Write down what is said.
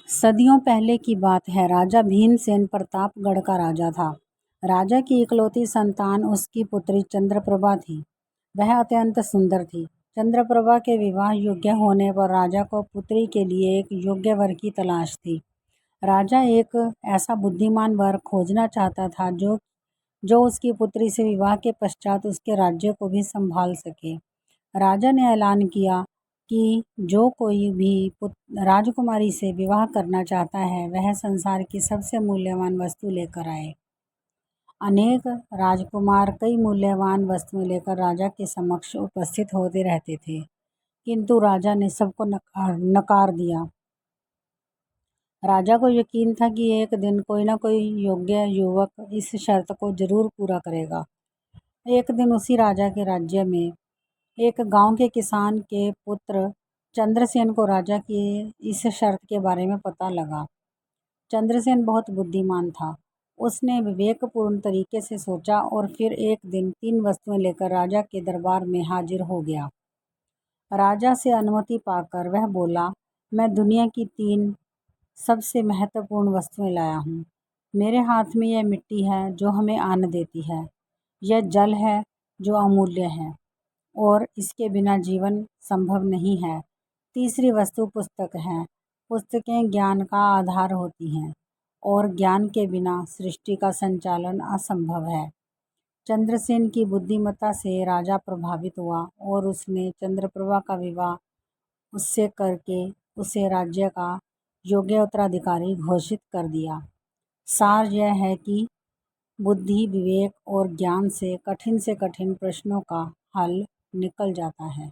सदियों पहले की बात है। राजा भीमसेन प्रतापगढ़ का राजा था। राजा की इकलौती संतान उसकी पुत्री चंद्रप्रभा थी। वह अत्यंत सुंदर थी। चंद्रप्रभा के विवाह योग्य होने पर राजा को पुत्री के लिए एक योग्य वर की तलाश थी। राजा एक ऐसा बुद्धिमान वर खोजना चाहता था जो उसकी पुत्री से विवाह के पश्चात उसके राज्य को भी संभाल सके। राजा ने ऐलान किया कि जो कोई भी राजकुमारी से विवाह करना चाहता है वह संसार की सबसे मूल्यवान वस्तु लेकर आए। अनेक राजकुमार कई मूल्यवान वस्तुएं लेकर राजा के समक्ष उपस्थित होते रहते थे, किंतु राजा ने सबको नकार दिया। राजा को यकीन था कि एक दिन कोई न कोई योग्य युवक इस शर्त को जरूर पूरा करेगा। एक दिन उसी राजा के राज्य में एक गांव के किसान के पुत्र चंद्रसेन को राजा की इस शर्त के बारे में पता लगा। चंद्रसेन बहुत बुद्धिमान था। उसने विवेकपूर्ण तरीके से सोचा और फिर एक दिन 3 वस्तुएं लेकर राजा के दरबार में हाजिर हो गया। राजा से अनुमति पाकर वह बोला, मैं दुनिया की 3 सबसे महत्वपूर्ण वस्तुएं लाया हूँ। मेरे हाथ में यह मिट्टी है जो हमें अन्न देती है, यह जल है जो अमूल्य है और इसके बिना जीवन संभव नहीं है। तीसरी वस्तु पुस्तक है। पुस्तकें ज्ञान का आधार होती हैं और ज्ञान के बिना सृष्टि का संचालन असंभव है। चंद्रसेन की बुद्धिमत्ता से राजा प्रभावित हुआ और उसने चंद्रप्रभा का विवाह उससे करके उसे राज्य का योग्य उत्तराधिकारी घोषित कर दिया। सार यह है कि बुद्धि, विवेक और ज्ञान से कठिन प्रश्नों का हल निकल जाता है।